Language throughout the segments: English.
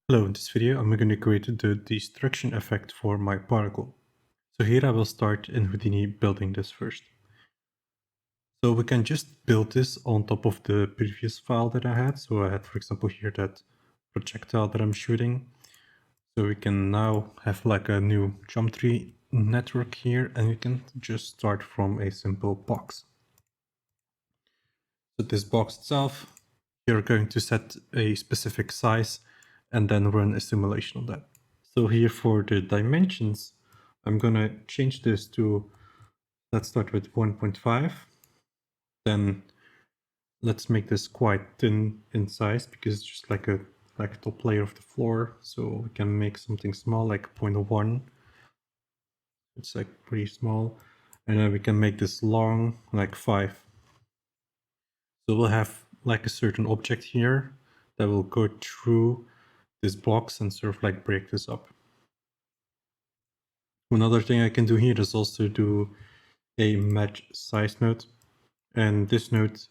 Hello, in this video I'm going to create the destruction effect for my particle. So here I will start in Houdini building this first. So we can just build this on top of the previous file that I had. So I had, for example, here that projectile that I'm shooting. So we can now have like a new geometry network here, and we can just start from a simple box. So this box itself, you're going to set a specific size and then run a simulation on that. So here for the dimensions, I'm gonna change this to, let's start with 1.5. Then let's make this quite thin in size because it's just like a top layer of the floor. So we can make something small like 0.1. It's like pretty small. And then we can make this long like 5. So we'll have like a certain object here that will go through this box and sort of like break this up. Another thing I can do here is also do a match size node, and this node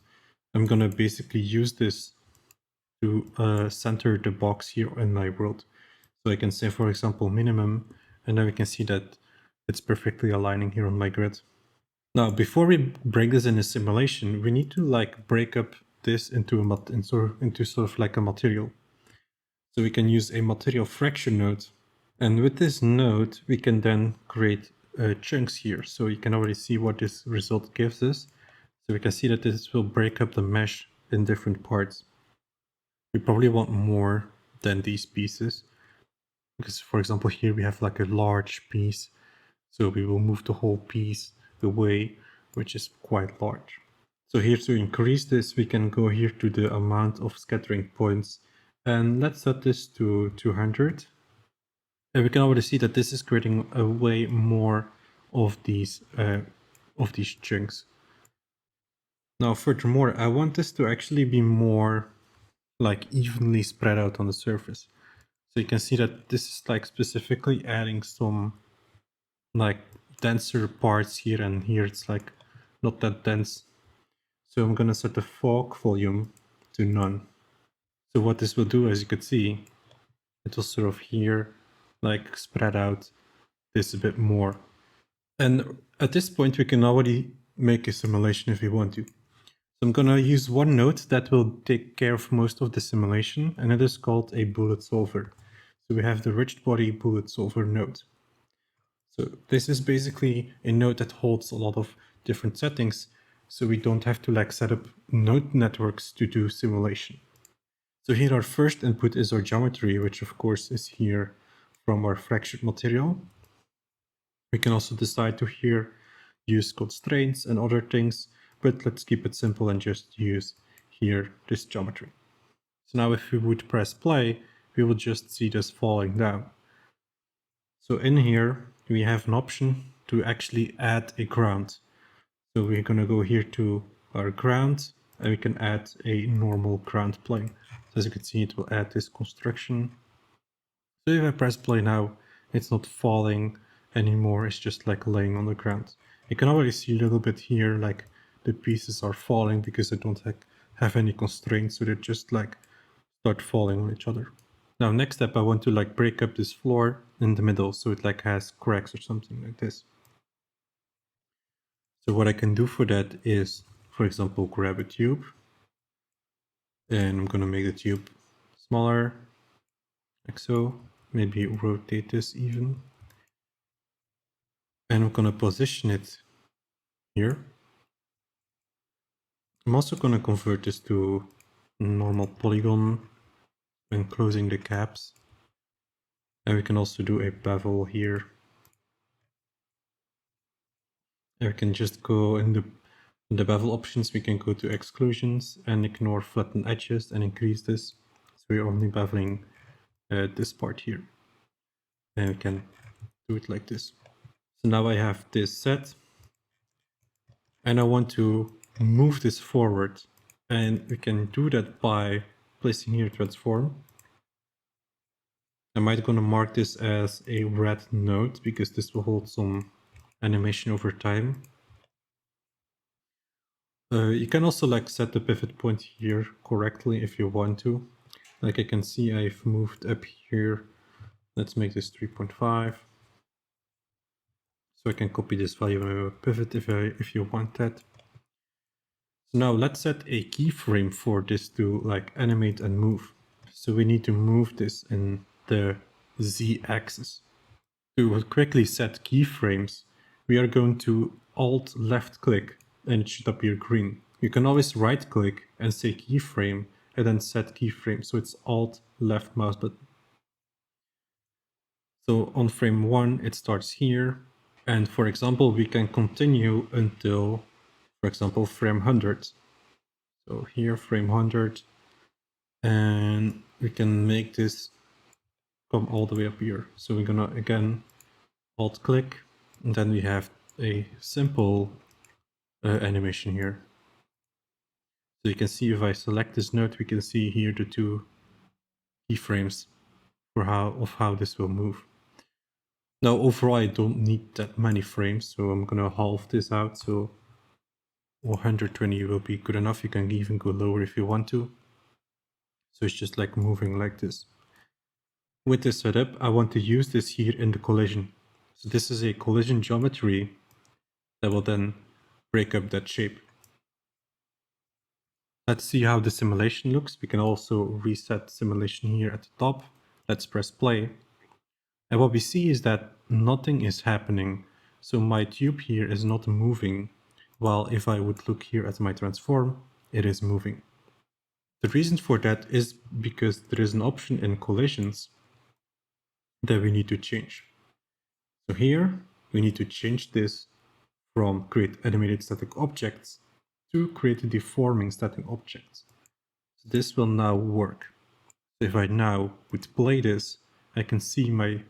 I'm gonna basically use this to center the box here in my world. So I can say, for example, minimum, and then we can see that it's perfectly aligning here on my grid. Now, before we break this in a simulation, we need to like break up this into sort of like a material. So we can use a material fraction node, and with this node we can then create chunks here. So you can already see what this result gives us. So we can see that this will break up the mesh in different parts. We probably want more than these pieces, because for example here we have like a large piece, so we will move the whole piece away, which is quite large. So here to increase this, we can go here to the amount of scattering points, and let's set this to 200. And we can already see that this is creating a way more of these chunks. Now, furthermore, I want this to actually be more like evenly spread out on the surface. So you can see that this is like specifically adding some like denser parts here, and here it's like not that dense. So I'm gonna set the fog volume to none. So what this will do, as you can see, it will sort of here like spread out this a bit more. And at this point we can already make a simulation if we want to. So I'm gonna use one node that will take care of most of the simulation, and it is called a bullet solver. So we have the rigid body bullet solver node. So this is basically a node that holds a lot of different settings, so we don't have to like set up node networks to do simulation. So here our first input is our geometry, which of course is here from our fractured material. We can also decide to here use constraints and other things, but let's keep it simple and just use here this geometry. So now if we would press play, we will just see this falling down. So in here, we have an option to actually add a ground. So we're going to go here to our ground, and we can add a normal ground plane. So as you can see, it will add this construction. So if I press play now, it's not falling anymore, it's just like laying on the ground. You can already see a little bit here, like the pieces are falling because I don't have any constraints, so they just like start falling on each other. Now next step, I want to like break up this floor in the middle, so it like has cracks or something like this. So what I can do for that is, for example, grab a tube, and I'm gonna make the tube smaller, like so. Maybe rotate this even. And I'm gonna position it here. I'm also gonna convert this to normal polygon and closing the caps. And we can also do a bevel here. And we can just go in the bevel options, we can go to exclusions and ignore flatten edges and increase this. So we're only beveling this part here. And we can do it like this. So now I have this set, and I want to move this forward, and we can do that by placing here transform. I might gonna mark this as a red node because this will hold some animation over time. You can also like set the pivot point here correctly if you want to. Like I can see I've moved up here. Let's make this 3.5. So I can copy this value in a pivot if you want that. So now let's set a keyframe for this to like animate and move. So we need to move this in the Z-axis. To quickly set keyframes, we are going to Alt left click and it should appear green. You can always right click and say keyframe and then set keyframe. So it's Alt left mouse button. So on frame 1, it starts here. And for example, we can continue until, for example, frame 100. So here, frame 100. And we can make this come all the way up here. So we're gonna, again, Alt click. And then we have a simple animation here. So you can see if I select this node, we can see here the two keyframes for how this will move. Now overall I don't need that many frames, so I'm gonna halve this out, so 120 will be good enough. You can even go lower if you want to. So it's just like moving like this. With this setup, I want to use this here in the collision. So this is a collision geometry that will then break up that shape. Let's see how the simulation looks. We can also reset simulation here at the top. Let's press play. And what we see is that nothing is happening. So my tube here is not moving. While if I would look here at my transform, it is moving. The reason for that is because there is an option in collisions that we need to change. So here we need to change this from create animated static objects to create a deforming static objects. So this will now work. So if I now would play this, I can see my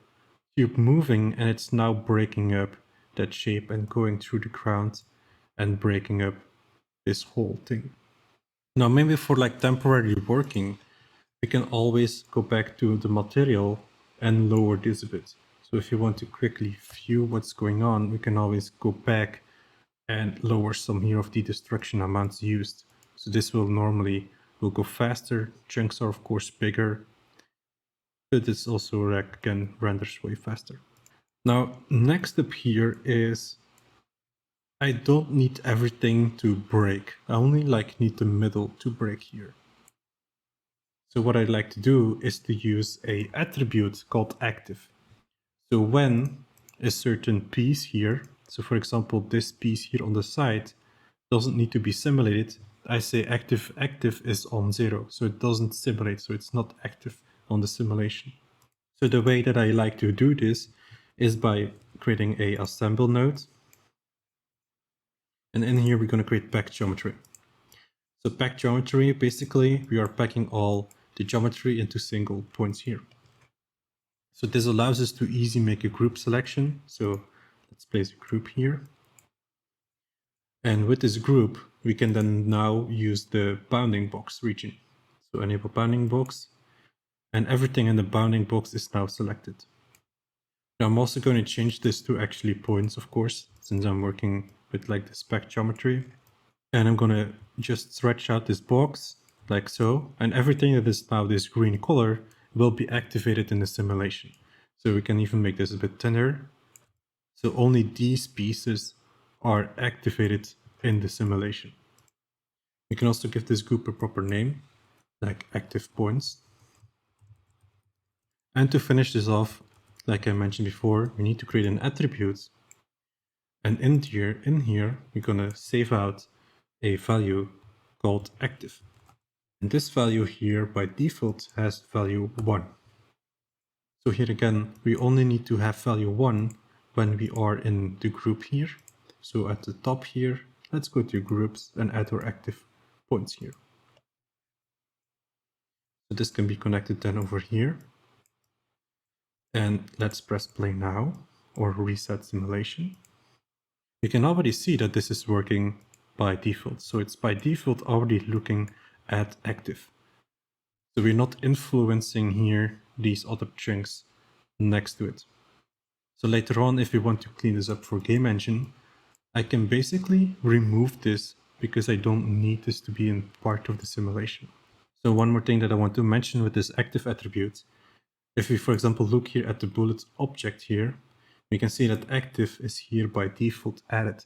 tube moving and it's now breaking up that shape and going through the ground and breaking up this whole thing. Now maybe for like temporary working, we can always go back to the material and lower this a bit. So if you want to quickly view what's going on, we can always go back and lower some here of the destruction amounts used. So this will go faster. Chunks are of course bigger, but it's also like again renders way faster. Now next up here is I don't need everything to break. I only like need the middle to break here. So what I'd like to do is to use a attribute called active. So when a certain piece here, so for example this piece here on the side doesn't need to be simulated, I say active is on 0, so it doesn't simulate, so it's not active on the simulation. So the way that I like to do this is by creating a assemble node. And in here we're going to create pack geometry. So pack geometry, basically we are packing all the geometry into single points here. So this allows us to easily make a group selection. So let's place a group here. And with this group, we can then now use the bounding box region. So enable bounding box, and everything in the bounding box is now selected. Now I'm also going to change this to actually points, of course, since I'm working with like this pack geometry. And I'm going to just stretch out this box like so. And everything that is now this green color will be activated in the simulation. So we can even make this a bit thinner. So only these pieces are activated in the simulation. We can also give this group a proper name, like active points. And to finish this off, like I mentioned before, we need to create an attribute. And in here, we're going to save out a value called active. And this value here by default has value 1. So here again, we only need to have value 1 when we are in the group here. So at the top here, let's go to groups and add our active points here. So this can be connected then over here. And let's press play now or reset simulation. You can already see that this is working by default. So it's by default already looking at active. So we're not influencing here these other chunks next to it. So later on, if we want to clean this up for game engine, I can basically remove this because I don't need this to be in part of the simulation. So one more thing that I want to mention with this active attribute, if we, for example, look here at the bullet object here, we can see that active is here by default added.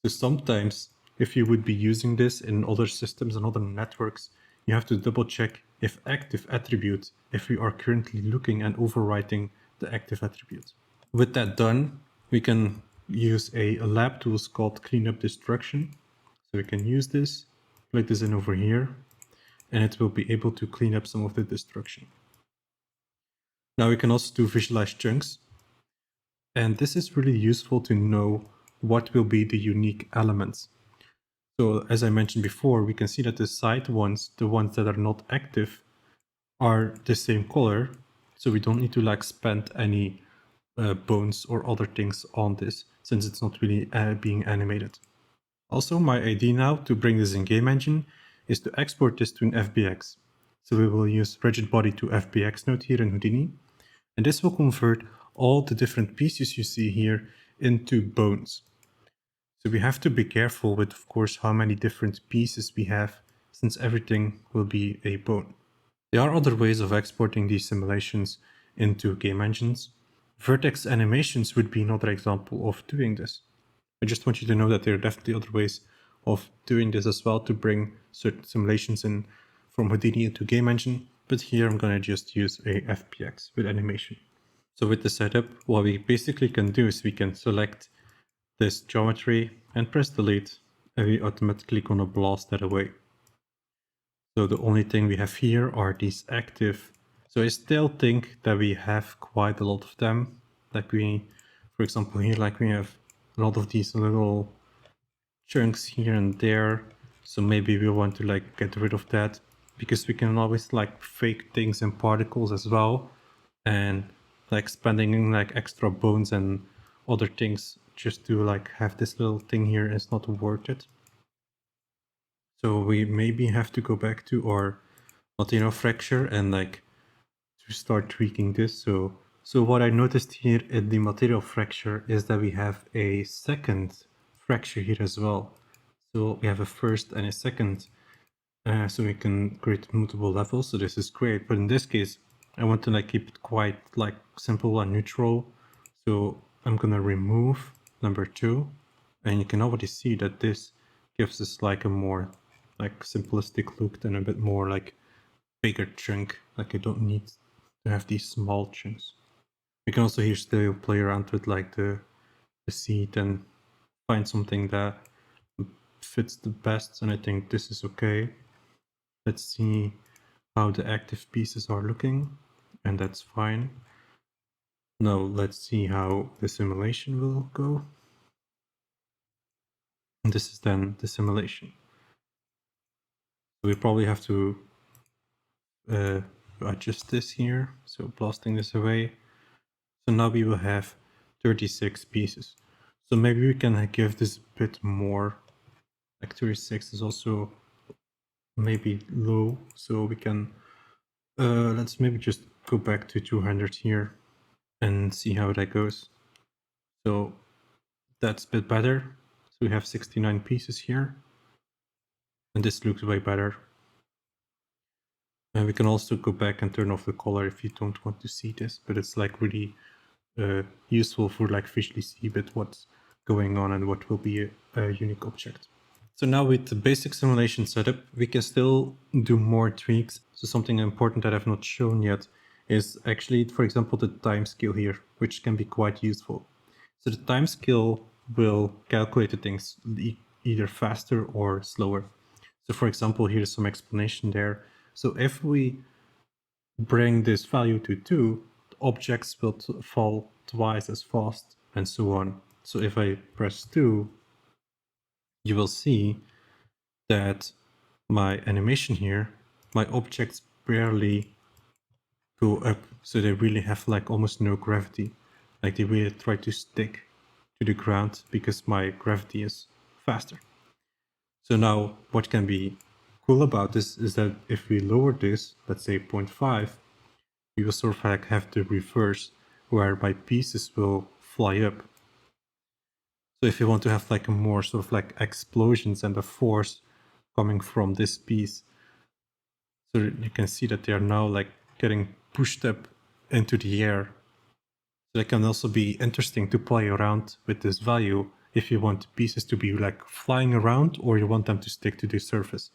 So sometimes if you would be using this in other systems and other networks, you have to double check if active attribute, if we are currently looking and overwriting the active attribute. With that done, we can use a lab tools called cleanup destruction. So we can use this, plug this in over here, and it will be able to clean up some of the destruction. Now we can also do visualize chunks. And this is really useful to know what will be the unique elements. So as I mentioned before, we can see that the side ones, the ones that are not active, are the same color. So we don't need to like spend any bones or other things on this, since it's not really being animated. Also, my idea now to bring this in Game Engine is to export this to an FBX. So we will use rigid body to FBX node here in Houdini, and this will convert all the different pieces you see here into bones. So we have to be careful with, of course, how many different pieces we have, since everything will be a bone. There are other ways of exporting these simulations into game engines. Vertex animations would be another example of doing this. I just want you to know that there are definitely other ways of doing this as well to bring certain simulations in from Houdini into game engine, but here I'm going to just use a FBX with animation. So with the setup, what we basically can do is we can select this geometry and press delete, and we automatically gonna blast that away. So the only thing we have here are these active. So I still think that we have quite a lot of them. Like we, for example, here, like we have a lot of these little chunks here and there. So maybe we want to like get rid of that, because we can always like fake things and particles as well, and like spending like extra bones and other things just to like have this little thing here is not worth it. So we maybe have to go back to our material fracture and like to start tweaking this. So what I noticed here in the material fracture is that we have a second fracture here as well. So we have a first and a second, so we can create multiple levels. So this is great, but in this case, I want to like keep it quite like simple and neutral. So I'm gonna remove number 2, and you can already see that this gives us like a more like simplistic look than a bit more like bigger chunk. Like I don't need to have these small chunks. We can also here still play around with like the seed and find something that fits the best, and I think this is okay. Let's see how the active pieces are looking, and that's fine. Now let's see how the simulation will go. And this is then the simulation. So we probably have to adjust this here. So blasting this away. So now we will have 36 pieces. So maybe we can give this a bit more. Like 36 is also maybe low. So we can, let's maybe just go back to 200 here and see how that goes. So that's a bit better. So we have 69 pieces here. And this looks way better. And we can also go back and turn off the color if you don't want to see this, but it's like really useful for like visually see a bit what's going on and what will be a unique object. So now with the basic simulation setup, we can still do more tweaks. So something important that I've not shown yet is actually, for example, the time scale here, which can be quite useful. So the time scale will calculate the things either faster or slower. So for example, here's some explanation there. So if we bring this value to 2, the objects will fall twice as fast, and so on. So if I press 2, you will see that my animation here, my objects barely go up. So they really have like almost no gravity. Like they really try to stick to the ground because my gravity is faster. So now what can be cool about this is that if we lower this, let's say 0.5, we will sort of like have the reverse, where my pieces will fly up. So if you want to have like a more sort of like explosions and a force coming from this piece, So you can see that they are now like getting pushed up into the air. So that can also be interesting to play around with this value if you want pieces to be like flying around or you want them to stick to the surface.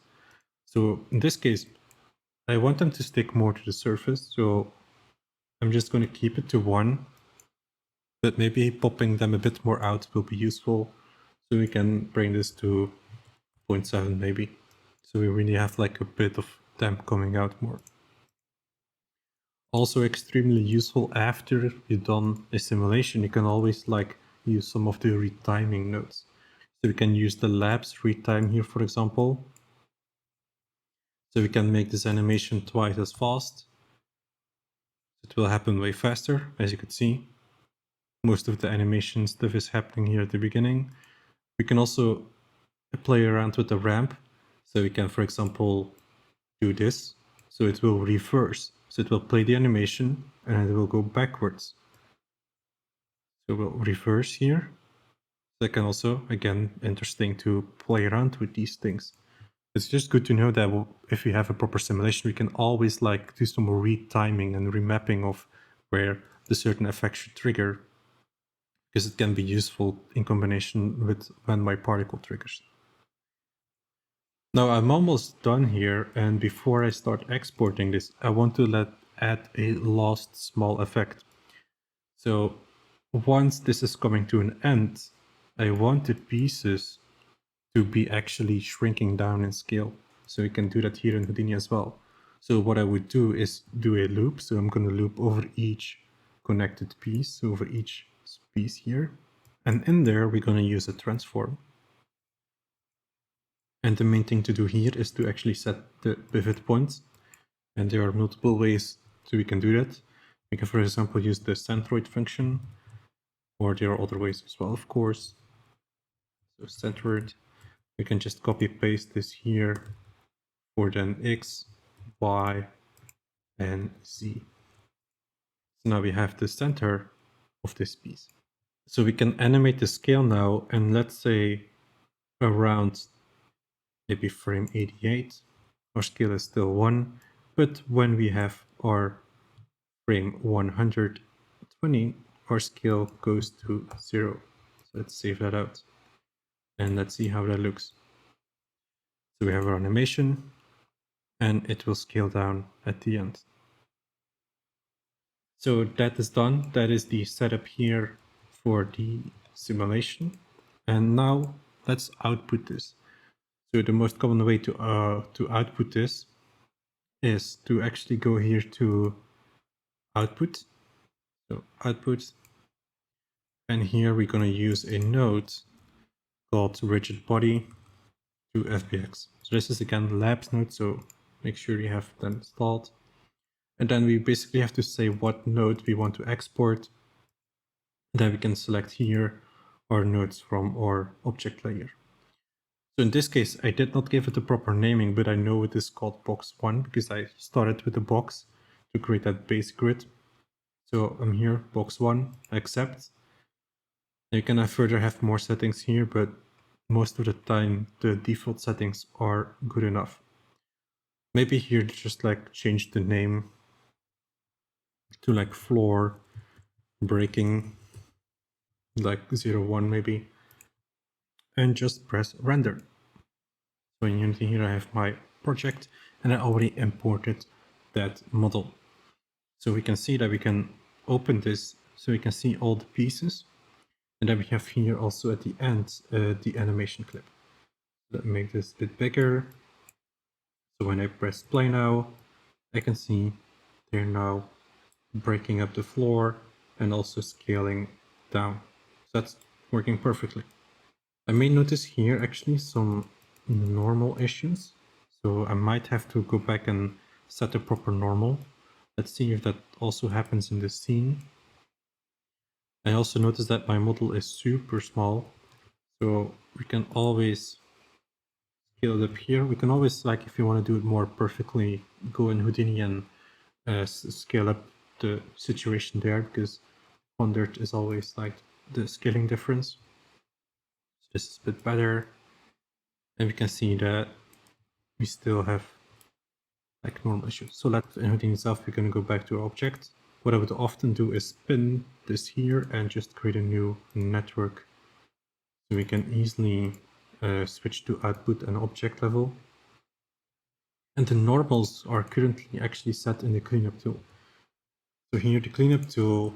So in this case, I want them to stick more to the surface. So I'm just going to keep it to 1, but maybe popping them a bit more out will be useful. So we can bring this to 0.7 maybe. So we really have like a bit of them coming out more. Also extremely useful after you've done a simulation, you can always like use some of the retiming nodes. So we can use the labs retime here, for example. So we can make this animation twice as fast. It will happen way faster, as you could see. Most of the animation stuff is happening here at the beginning. We can also play around with the ramp. So we can, for example, do this. So it will reverse. So it will play the animation and it will go backwards. So we'll reverse here. That can also, again, interesting to play around with these things. It's just good to know that if we have a proper simulation, we can always like do some retiming and remapping of where the certain effect should trigger, because it can be useful in combination with when my particle triggers. Now I'm almost done here, and before I start exporting this, I want to add a last small effect. So once this is coming to an end, I want the pieces to be actually shrinking down in scale. So we can do that here in Houdini as well. So what I would do is do a loop. So I'm going to loop over each connected piece, over each piece here. And in there, we're going to use a transform. And the main thing to do here is to actually set the pivot points. And there are multiple ways so we can do that. We can, for example, use the centroid function, or there are other ways as well, of course. So centered, we can just copy paste this here for then X, Y, and Z. So now we have the center of this piece. So we can animate the scale now, and let's say around maybe frame 88, our scale is still 1, but when we have our frame 120, our scale goes to 0. So let's save that out, and let's see how that looks. So we have our animation, and it will scale down at the end. So that is done. That is the setup here for the simulation. And now let's output this. So the most common way to output this is to actually go here to output. So output. And here we're going to use a node called rigid body to FBX. So this is again labs node, so make sure you have them installed. And then we basically have to say what node we want to export. Then we can select here our nodes from our object layer. So in this case, I did not give it a proper naming, but I know it is called box 1 because I started with a box to create that base grid. So I'm here, box 1, accept. You can further have more settings here, but most of the time the default settings are good enough. Maybe here just like change the name to like floor breaking, like 01 maybe, and just press render. So in Unity here I have my project and I already imported that model. So we can see that we can open this so we can see all the pieces. And then we have here also at the end the animation clip. Let me make this a bit bigger. So when I press play now, I can see they're now breaking up the floor and also scaling down. So that's working perfectly. I may notice here actually some normal issues. So I might have to go back and set a proper normal. Let's see if that also happens in the scene. I also noticed that my model is super small. So we can always scale it up here. We can always, like, if you want to do it more perfectly, go in Houdini and scale up the situation there, because 100 is always like the scaling difference. So this is a bit better. And we can see that we still have like normal issues. So let's in Houdini itself, we're going to go back to our object. What I would often do is spin this here and just create a new network. So we can easily switch to output and object level. And the normals are currently actually set in the cleanup tool. So here the cleanup tool,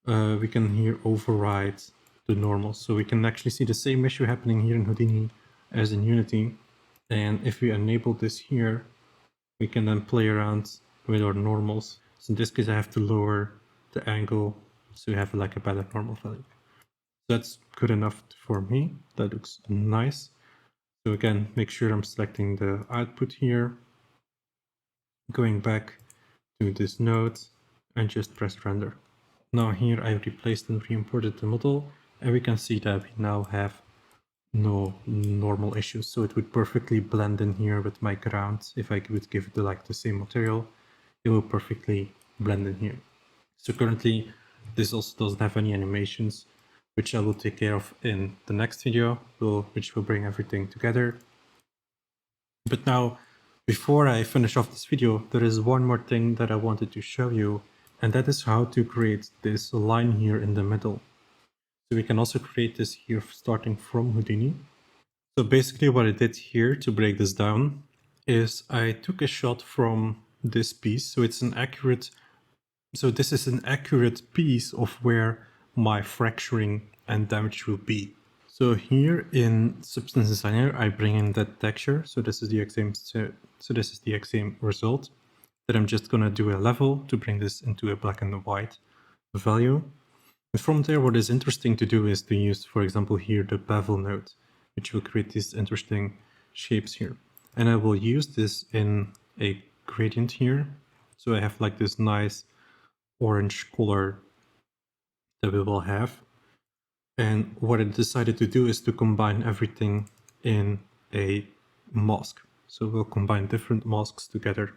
we can here override the normals. So we can actually see the same issue happening here in Houdini as in Unity. And if we enable this here, we can then play around with our normals. So in this case, I have to lower the angle so you have like a better normal value. That's good enough for me. That looks nice. So again, make sure I'm selecting the output here, going back to this node and just press render. Now here I replaced and re-imported the model, and we can see that we now have no normal issues. So it would perfectly blend in here with my ground. If I would give it like the same material, it will perfectly blend in here. So currently this also doesn't have any animations, which I will take care of in the next video, which will bring everything together. But now, before I finish off this video, there is one more thing that I wanted to show you, and that is how to create this line here in the middle. So we can also create this here starting from Houdini. So basically what I did here to break this down is I took a shot from this piece. So it's an accurate, so this is an accurate piece of where my fracturing and damage will be. So here in Substance Designer, I bring in that texture. So this is the exact same result. Then I'm just gonna do a level to bring this into a black and white value. And from there, what is interesting to do is to use, for example, here the bevel node, which will create these interesting shapes here. And I will use this in a gradient here. So I have like this nice orange color that we will have. And what I decided to do is to combine everything in a mask. So we'll combine different masks together.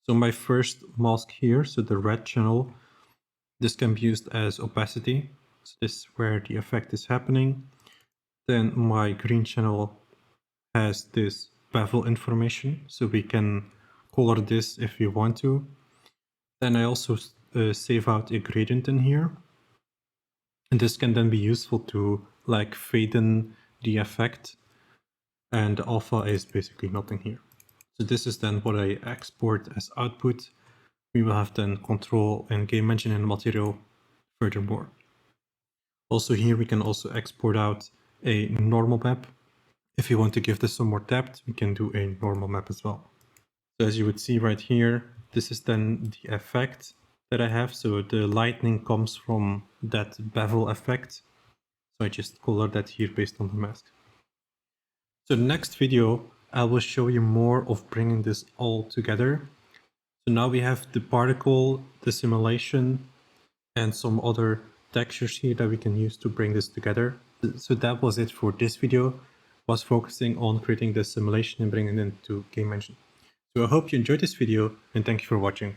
So my first mask here, so the red channel, this can be used as opacity. So this is where the effect is happening. Then my green channel has this bevel information, so we can color this if we want to. Then I also save out a gradient in here. And this can then be useful to like fade in the effect. And alpha is basically nothing here. So this is then what I export as output. We will have then control and game engine and material furthermore. Also here we can also export out a normal map. If you want to give this some more depth, we can do a normal map as well. So as you would see right here, this is then the effect that I have. So the lightning comes from that bevel effect. So I just color that here based on the mask. So the next video, I will show you more of bringing this all together. So now we have the particle, the simulation, and some other textures here that we can use to bring this together. So that was it for this video. Was focusing on creating the simulation and bringing it into game engine. So I hope you enjoyed this video and thank you for watching.